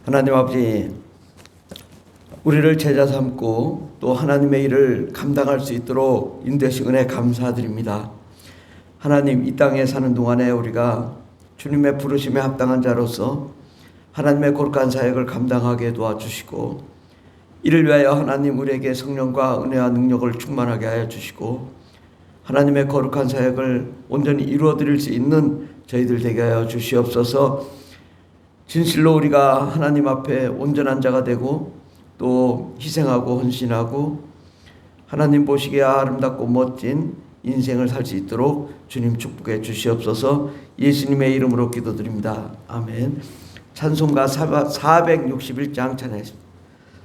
하나님 아버지, 우리를 제자 삼고 또 하나님의 일을 감당할 수 있도록 인도하신 은혜 감사드립니다. 하나님, 이 땅에 사는 동안에 우리가 주님의 부르심에 합당한 자로서 하나님의 거룩한 사역을 감당하게 도와주시고, 이를 위하여 하나님 우리에게 성령과 은혜와 능력을 충만하게 하여 주시고, 하나님의 거룩한 사역을 온전히 이루어드릴 수 있는 저희들 되게 하여 주시옵소서. 진실로 우리가 하나님 앞에 온전한 자가 되고 또 희생하고 헌신하고 하나님 보시기에 아름답고 멋진 인생을 살 수 있도록 주님 축복해 주시옵소서. 예수님의 이름으로 기도드립니다. 아멘. 찬송가 461장 찬양했습니다.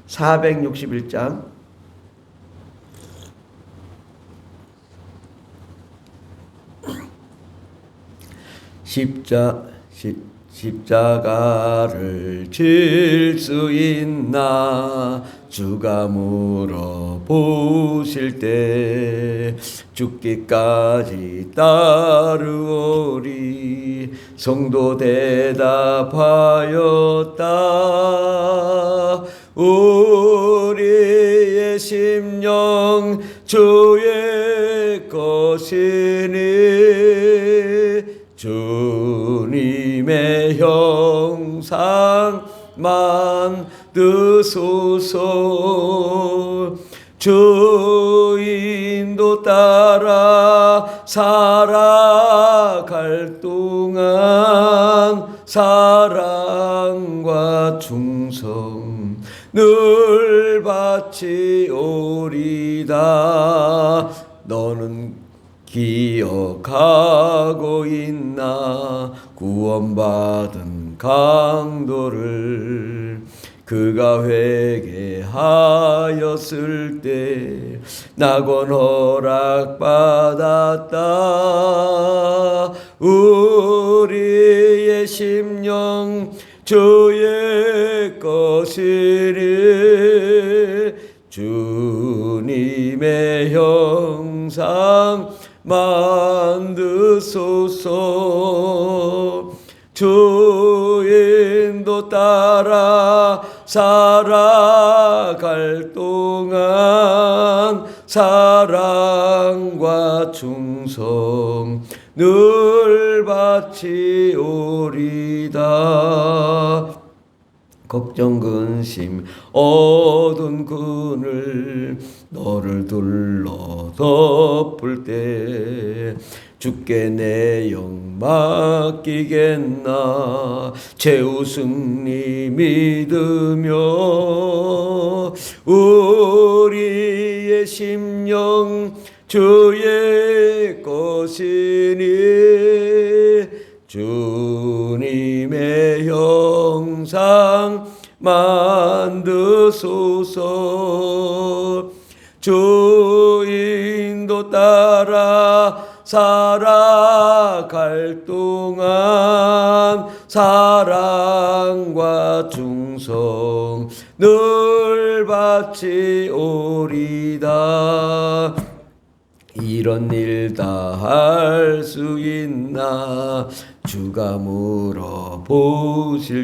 461장 십자가를 질 수 있나 주가 물어보실 때 죽기까지 따르오리. 성도 대답하였다. 우리의 심령 주의 것이니 주님의 형상만 드소서. 주 인도 따라 살아갈 동안 사랑과 충성 늘 바치오리다. 너는 기억하고 있나 구원받은 강도를. 그가 회개하였을 때 낙원 허락받았다. 우리의 심령 주의 것이니 주님의 형상 만드소서. 주 인도 따라 살아갈 동안 사랑과 충성 늘 바치오리다. 걱정 근심 어두운 그늘 너를 둘러 덮을 때 주께 내 영 맡기겠나. 최후 승리 믿으며 우리의 심령 주의 것이니 주님의 형상 만드소서. 주 인도 따라 살아갈 동안 사랑과 충성 늘 바치오리다. 이런 일 다 할 수 있나 주가 물어보실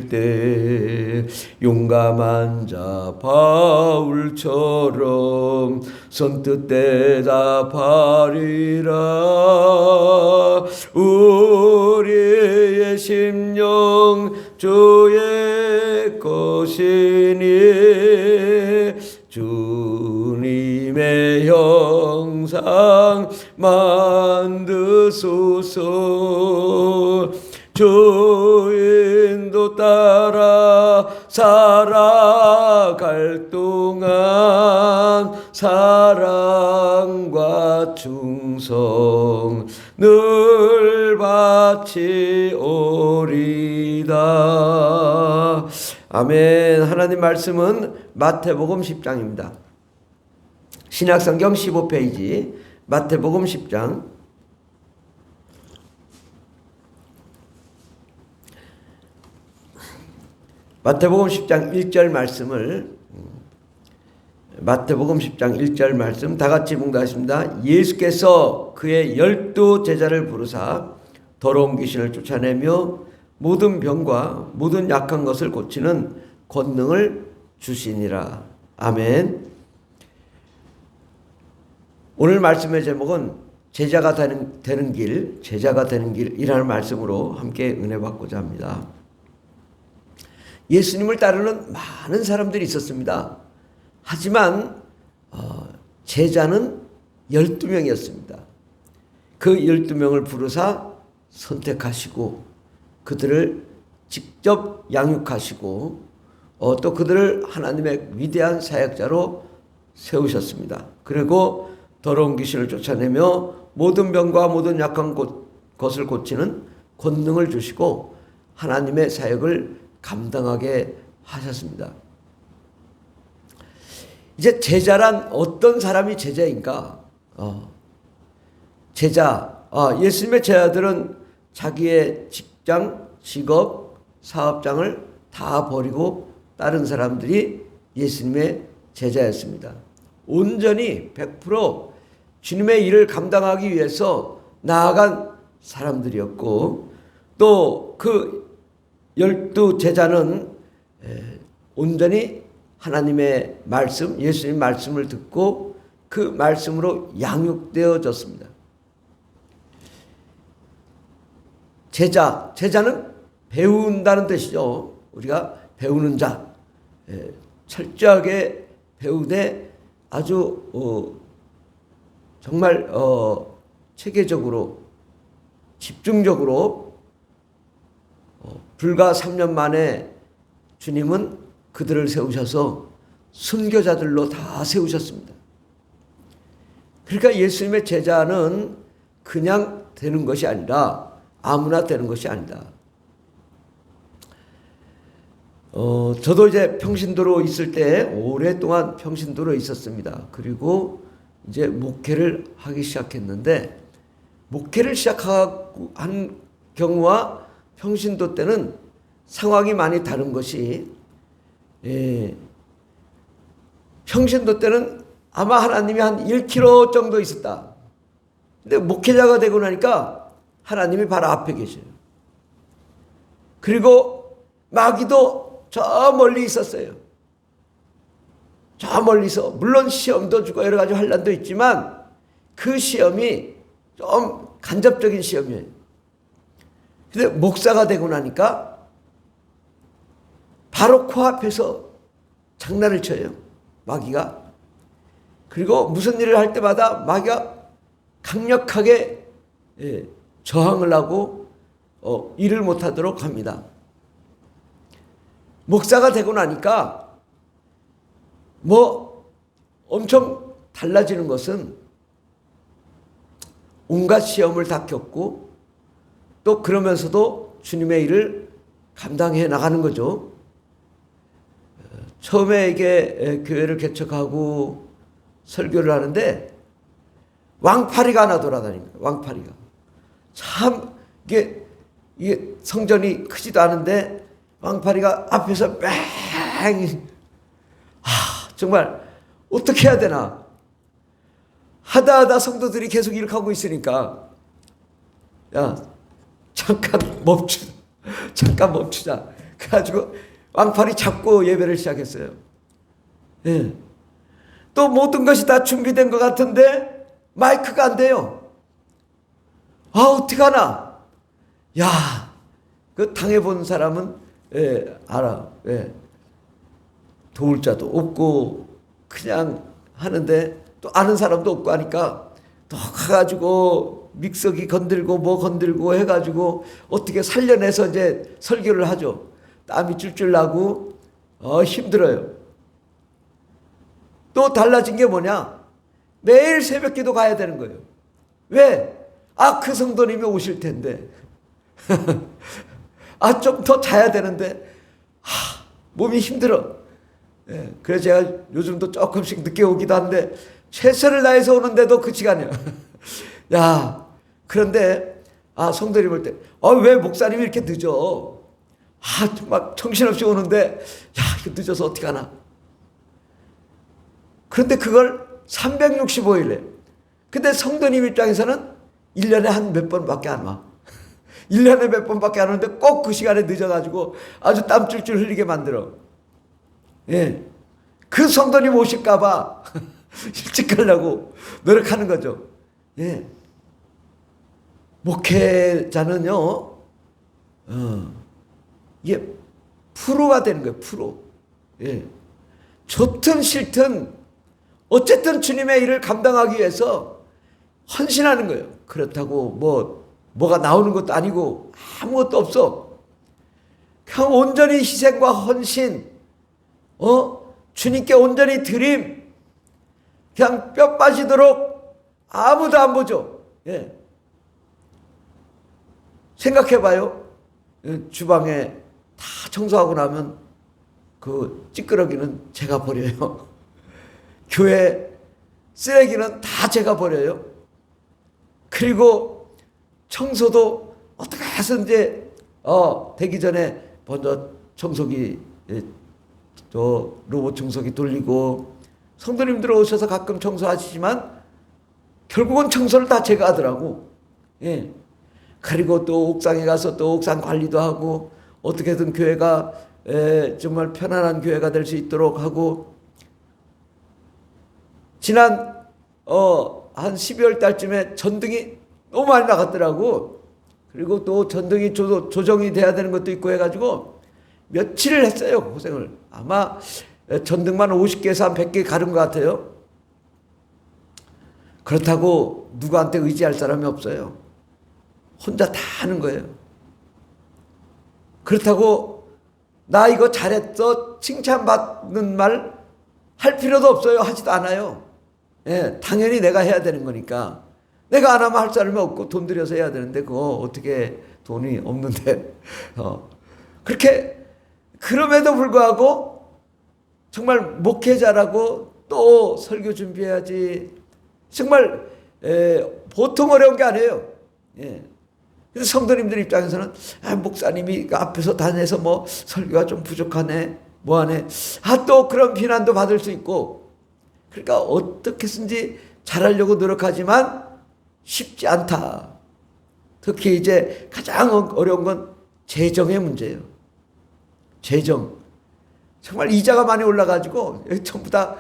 때 용감한 자 바울처럼 선뜻 대답하리라. 우리의 심령 주의 것이니 주님의 형상 만드소서. 주 인도 따라 살아갈 동안 사랑과 충성 늘 바치오리다. 아멘. 하나님 말씀은 마태복음 10장입니다. 신약성경 15페이지 마태복음 10장 마태복음 10장 1절 말씀을 마태복음 10장 1절 말씀 다 같이 봉독하겠습니다. 예수께서 그의 12 제자를 부르사 더러운 귀신을 쫓아내며 모든 병과 모든 약한 것을 고치는 권능을 주시니라. 아멘. 오늘 말씀의 제목은 제자가 되는 길이라는 말씀으로 함께 은혜 받고자 합니다. 예수님을 따르는 많은 사람들이 있었습니다. 하지만 제자는 12명이었습니다. 그 12명을 부르사 선택하시고 그들을 직접 양육하시고 또 그들을 하나님의 위대한 사역자로 세우셨습니다. 그리고 더러운 귀신을 쫓아내며 모든 병과 모든 약한 것을 고치는 권능을 주시고 하나님의 사역을 감당하게 하셨습니다. 이제 제자란 어떤 사람이 제자인가? 예수님의 제자들은 자기의 직장, 직업, 사업장을 다 버리고 다른 사람들이 예수님의 제자였습니다. 온전히 100% 주님의 일을 감당하기 위해서 나아간 사람들이었고 또 그 12제자는 온전히 하나님의 말씀, 예수님 말씀을 듣고 그 말씀으로 양육되어졌습니다. 제자는 배운다는 뜻이죠. 우리가 배우는 자, 철저하게 배우되 아주 정말 체계적으로 집중적으로 불과 3년 만에 주님은 그들을 세우셔서 순교자들로 다 세우셨습니다. 그러니까 예수님의 제자는 그냥 되는 것이 아니라 아무나 되는 것이 아니다. 저도 이제 평신도로 있을 때 오랫동안 평신도로 있었습니다. 그리고 이제 목회를 하기 시작했는데 목회를 시작한 경우와 평신도 때는 상황이 많이 다른 것이 평신도 때는 아마 하나님이 한 1km 정도 있었다. 근데 목회자가 되고 나니까 하나님이 바로 앞에 계셔요. 그리고 마귀도 저 멀리 있었어요. 저 멀리서 물론 시험도 주고 여러 가지 환난도 있지만 그 시험이 좀 간접적인 시험이에요. 근데 목사가 되고 나니까 바로 코앞에서 장난을 쳐요. 마귀가. 그리고 무슨 일을 할 때마다 마귀가 강력하게 저항을 하고 일을 못하도록 합니다. 목사가 되고 나니까 엄청 달라지는 것은 온갖 시험을 다 겪고 또 그러면서도 주님의 일을 감당해 나가는 거죠. 처음에 이게 교회를 개척하고 설교를 하는데 왕파리가 하나 돌아다닙니다. 왕파리가. 참 이게 성전이 크지도 않은데 왕파리가 앞에서 정말 어떻게 해야 되나 하다 성도들이 계속 이렇게 하고 있으니까 잠깐 멈추자. 그래가지고 왕팔이 잡고 예배를 시작했어요. 또 모든 것이 다 준비된 것 같은데 마이크가 안 돼요. 어떡하나. 그 당해본 사람은 알아. 도울 자도 없고 그냥 하는데 또 아는 사람도 없고 하니까 또 가가지고 믹서기 건들고 건들고 해가지고 어떻게 살려내서 이제 설교를 하죠. 땀이 줄줄 나고 힘들어요. 또 달라진 게 뭐냐? 매일 새벽기도 가야 되는 거예요. 왜? 그 성도님이 오실 텐데. 좀 더 자야 되는데 몸이 힘들어. 그래서 제가 요즘도 조금씩 늦게 오기도 한데 최선을 다해서 오는데도 그 시간이야. 그런데 성도님 볼 때 왜 목사님이 이렇게 늦어? 막 정신없이 오는데 이거 늦어서 어떡하나. 그런데 그걸 365일에. 근데 성도님 입장에서는 1년에 한 몇 번밖에 안 와. 1년에 몇 번밖에 안 오는데 꼭 그 시간에 늦어가지고 아주 땀 줄줄 흘리게 만들어. 예. 그 성도님 오실까봐 일찍 가려고 노력하는 거죠. 예. 목회자는요, 이게 프로가 되는 거예요, 프로. 예. 좋든 싫든 어쨌든 주님의 일을 감당하기 위해서 헌신하는 거예요. 그렇다고 뭐가 나오는 것도 아니고 아무것도 없어. 그냥 온전히 희생과 헌신, 주님께 온전히 드림, 그냥 뼈 빠지도록 아무도 안 보죠. 예. 생각해봐요. 주방에 다 청소하고 나면 그 찌끄러기는 제가 버려요. 교회 쓰레기는 다 제가 버려요. 그리고 청소도 어떻게 해서든지 되기 전에 먼저 청소기 저 로봇 청소기 돌리고, 성도님들 오셔서 가끔 청소하시지만 결국은 청소를 다 제가 하더라고. 예. 그리고 또 옥상에 가서 또 옥상 관리도 하고, 어떻게든 교회가 정말 편안한 교회가 될 수 있도록 하고, 지난 한 12월 달쯤에 전등이 너무 많이 나갔더라고. 그리고 또 전등이 조정이 돼야 되는 것도 있고 해가지고 며칠을 했어요, 고생을. 아마 전등만 50개에서 한 100개 가른 것 같아요. 그렇다고 누구한테 의지할 사람이 없어요. 혼자 다 하는 거예요. 그렇다고 나 이거 잘했어 칭찬받는 말 할 필요도 없어요. 하지도 않아요. 예, 당연히 내가 해야 되는 거니까. 내가 안 하면 할 사람이 없고 돈 들여서 해야 되는데 그거 어떻게 돈이 없는데 그렇게. 그럼에도 불구하고 정말 목회자라고 또 설교 준비해야지. 정말 보통 어려운 게 아니에요. 예. 그래서 성도님들 입장에서는 목사님이 앞에서 다녀서 뭐 설교가 좀 부족하네, 뭐하네, 또 그런 비난도 받을 수 있고. 그러니까 어떻게든지 잘하려고 노력하지만 쉽지 않다. 특히 이제 가장 어려운 건 재정의 문제예요. 재정. 정말 이자가 많이 올라가지고 전부 다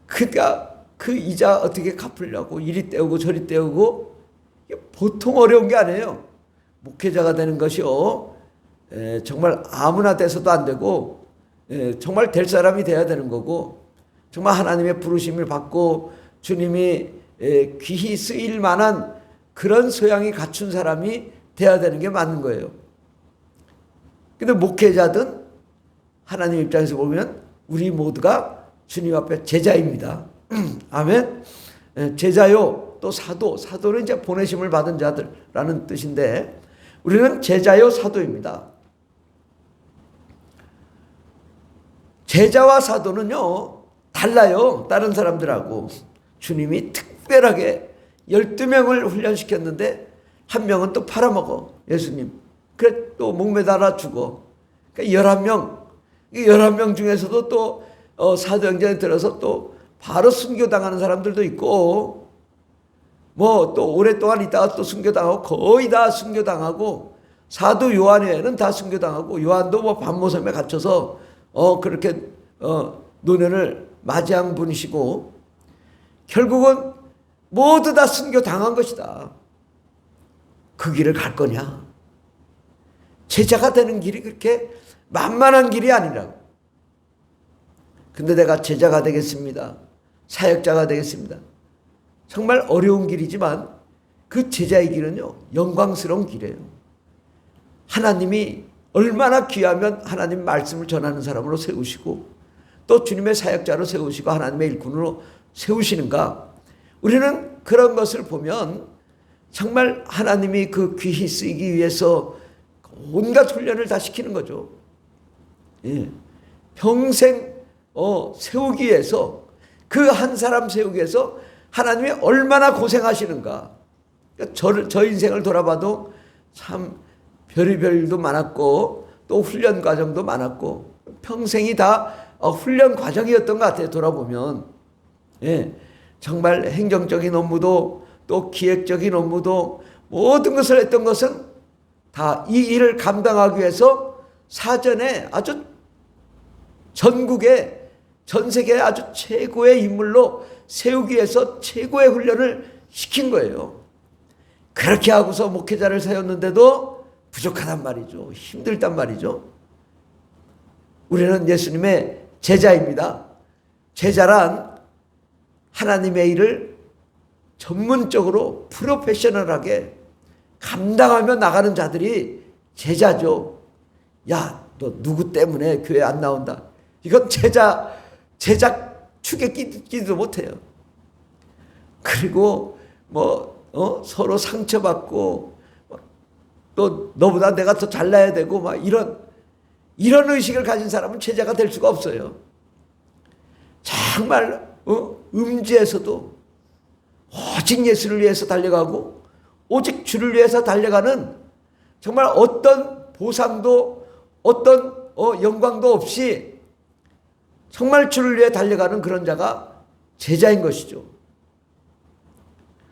그러니까 그 이자 어떻게 갚으려고 이리 떼우고 저리 떼우고, 보통 어려운 게 아니에요. 목회자가 되는 것이요, 정말 아무나 돼서도 안 되고, 정말 될 사람이 돼야 되는 거고, 정말 하나님의 부르심을 받고 주님이 귀히 쓰일 만한 그런 소양이 갖춘 사람이 돼야 되는 게 맞는 거예요. 근데 목회자든 하나님 입장에서 보면 우리 모두가 주님 앞에 제자입니다. 아멘. 제자요, 또 사도. 사도는 이제 보내심을 받은 자들라는 뜻인데, 우리는 제자요 사도입니다. 제자와 사도는요 달라요. 다른 사람들하고. 주님이 특별하게 12명을 훈련시켰는데 한 명은 또 팔아먹어, 예수님. 그래 또 목매달아 죽어. 그러니까 11명. 11명 중에서도 또 사도행전에 들어서 또 바로 순교당하는 사람들도 있고, 뭐 또 오랫동안 있다가 또 순교당하고, 거의 다 순교당하고, 사도 요한 외에는 다 순교당하고, 요한도 뭐 밤모섬에 갇혀서 그렇게 노년을 맞이한 분이시고, 결국은 모두 다 순교당한 것이다. 그 길을 갈 거냐? 제자가 되는 길이 그렇게 만만한 길이 아니라고. 근데 내가 제자가 되겠습니다, 사역자가 되겠습니다, 정말 어려운 길이지만 그 제자의 길은요 영광스러운 길이에요. 하나님이 얼마나 귀하면 하나님 말씀을 전하는 사람으로 세우시고, 또 주님의 사역자로 세우시고 하나님의 일꾼으로 세우시는가. 우리는 그런 것을 보면 정말 하나님이 그 귀히 쓰이기 위해서 온갖 훈련을 다 시키는 거죠. 예. 평생 세우기 위해서, 그 한 사람 세우기 위해서 하나님이 얼마나 고생하시는가. 그러니까 저 인생을 돌아봐도 참 별의별 일도 많았고, 또 훈련 과정도 많았고, 평생이 다 훈련 과정이었던 것 같아요, 돌아보면. 예. 정말 행정적인 업무도 또 기획적인 업무도 모든 것을 했던 것은 다 이 일을 감당하기 위해서 사전에 아주 전국에 전 세계 아주 최고의 인물로 세우기 위해서 최고의 훈련을 시킨 거예요. 그렇게 하고서 목회자를 세웠는데도 부족하단 말이죠. 힘들단 말이죠. 우리는 예수님의 제자입니다. 제자란 하나님의 일을 전문적으로 프로페셔널하게 감당하며 나가는 자들이 제자죠. 야, 너 누구 때문에 교회 안 나온다. 이건 제자 축에 끼지도 못해요. 그리고 서로 상처받고 또 너보다 내가 더 잘나야 되고 막 이런 의식을 가진 사람은 제자가 될 수가 없어요. 정말 음지에서도 오직 예수를 위해서 달려가고 오직 주를 위해서 달려가는 정말 어떤 보상도 어떤 영광도 없이 정말 주를 위해 달려가는 그런 자가 제자인 것이죠.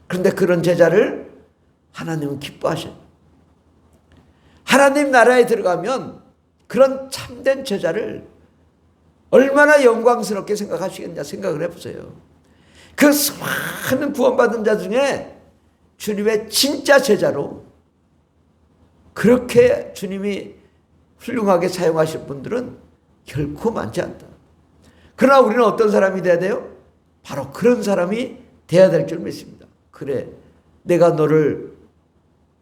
그런데 그런 제자를 하나님은 기뻐하셔요. 하나님 나라에 들어가면 그런 참된 제자를 얼마나 영광스럽게 생각하시겠냐 생각을 해보세요. 그 수많은 구원받은 자 중에 주님의 진짜 제자로 그렇게 주님이 훌륭하게 사용하실 분들은 결코 많지 않다. 그러나 우리는 어떤 사람이 돼야 돼요? 바로 그런 사람이 돼야 될 줄 믿습니다. 그래, 내가 너를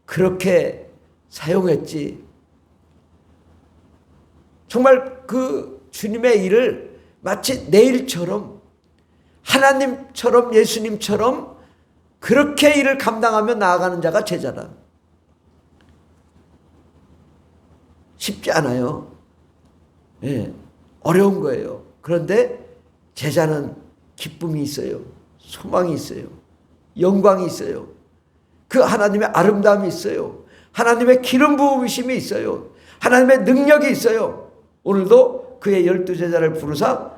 그렇게 사용했지. 정말 그 주님의 일을 마치 내 일처럼 하나님처럼 예수님처럼 그렇게 일을 감당하며 나아가는 자가 제자다. 쉽지 않아요. 예, 어려운 거예요. 그런데 제자는 기쁨이 있어요. 소망이 있어요. 영광이 있어요. 그 하나님의 아름다움이 있어요. 하나님의 기름 부으심이 있어요. 하나님의 능력이 있어요. 오늘도 그의 12제자를 부르사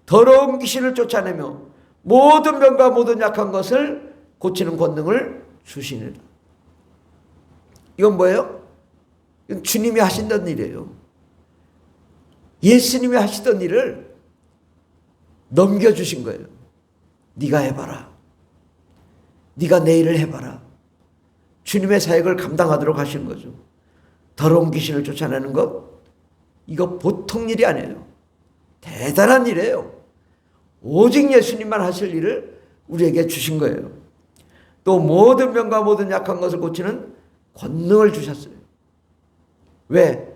더러운 귀신을 쫓아내며 모든 병과 모든 약한 것을 고치는 권능을 주시니라. 이건 뭐예요? 이건 주님이 하신다는 일이에요. 예수님이 하시던 일을 넘겨주신 거예요. 네가 해봐라. 네가 내 일을 해봐라. 주님의 사역을 감당하도록 하신 거죠. 더러운 귀신을 쫓아내는 것, 이거 보통 일이 아니에요. 대단한 일이에요. 오직 예수님만 하실 일을 우리에게 주신 거예요. 또 모든 병과 모든 약한 것을 고치는 권능을 주셨어요. 왜?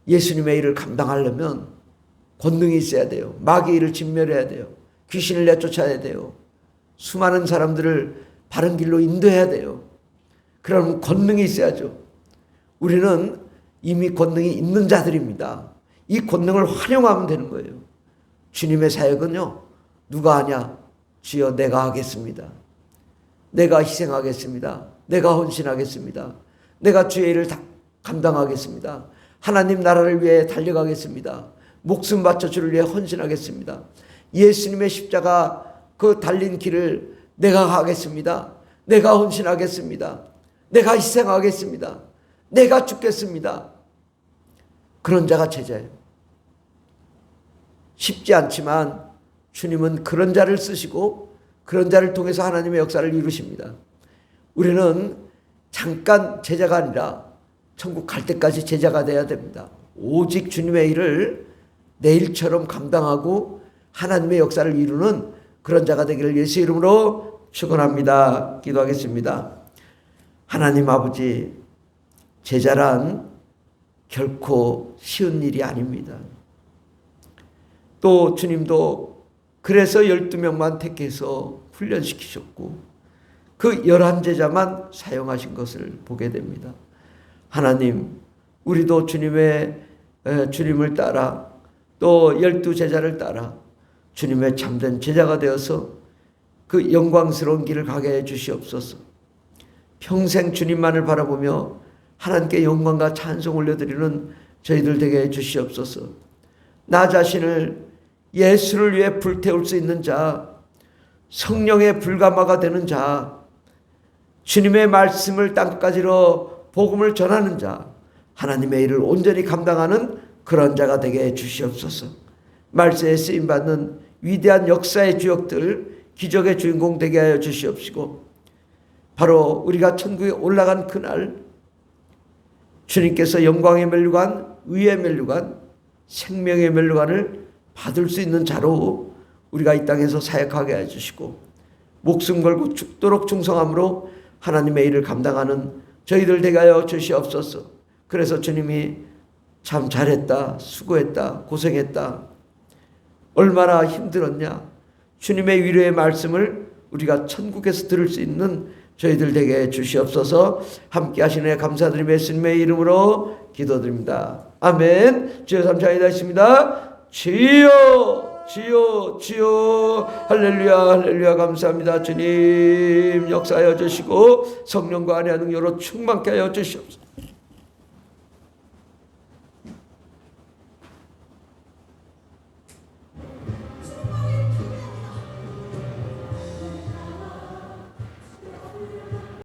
예수님의 일을 감당하려면 권능이 있어야 돼요. 마귀의 일을 진멸해야 돼요. 귀신을 내쫓아야 돼요. 수많은 사람들을 바른 길로 인도해야 돼요. 그러면 권능이 있어야죠. 우리는 이미 권능이 있는 자들입니다. 이 권능을 활용하면 되는 거예요. 주님의 사역은요, 누가 하냐? 주여 내가 하겠습니다. 내가 희생하겠습니다. 내가 헌신하겠습니다. 내가 주의 일을 감당하겠습니다. 하나님 나라를 위해 달려가겠습니다. 목숨 바쳐 주를 위해 헌신하겠습니다. 예수님의 십자가 그 달린 길을 내가 가겠습니다. 내가 헌신하겠습니다. 내가 희생하겠습니다. 내가 죽겠습니다. 그런 자가 제자예요. 쉽지 않지만 주님은 그런 자를 쓰시고 그런 자를 통해서 하나님의 역사를 이루십니다. 우리는 잠깐 제자가 아니라 천국 갈 때까지 제자가 돼야 됩니다. 오직 주님의 일을 내 일처럼 감당하고 하나님의 역사를 이루는 그런 자가 되기를 예수 이름으로 축원합니다. 기도하겠습니다. 하나님 아버지, 제자란 결코 쉬운 일이 아닙니다. 또 주님도 그래서 12명만 택해서 훈련시키셨고 그 11제자만 사용하신 것을 보게 됩니다. 하나님, 우리도 주님을 따라 또 12제자를 따라 주님의 참된 제자가 되어서 그 영광스러운 길을 가게 해 주시옵소서. 평생 주님만을 바라보며 하나님께 영광과 찬송 올려드리는 저희들 되게 해 주시옵소서. 나 자신을 예수를 위해 불태울 수 있는 자, 성령의 불가마가 되는 자, 주님의 말씀을 땅까지로 복음을 전하는 자, 하나님의 일을 온전히 감당하는 그런 자가 되게 해 주시옵소서. 말세에 쓰임받는 위대한 역사의 주역들, 기적의 주인공 되게 하여 주시옵시고, 바로 우리가 천국에 올라간 그날 주님께서 영광의 면류관, 의의 면류관, 생명의 면류관을 받을 수 있는 자로 우리가 이 땅에서 사역하게 해주시고, 목숨 걸고 죽도록 충성함으로 하나님의 일을 감당하는 저희들 되게 하여 주시옵소서. 그래서 주님이 참 잘했다, 수고했다, 고생했다, 얼마나 힘들었냐, 주님의 위로의 말씀을 우리가 천국에서 들을 수 있는 저희들 되게 해 주시옵소서. 함께 하시네 감사드리며 예수님의 이름으로 기도드립니다. 아멘. 주여 감사합니다. 있습니다. 주여, 주여, 주여. 할렐루야, 할렐루야. 감사합니다. 주님 역사하여 주시고 성령과 안의 능력으로 충만케 하여 주시옵소서.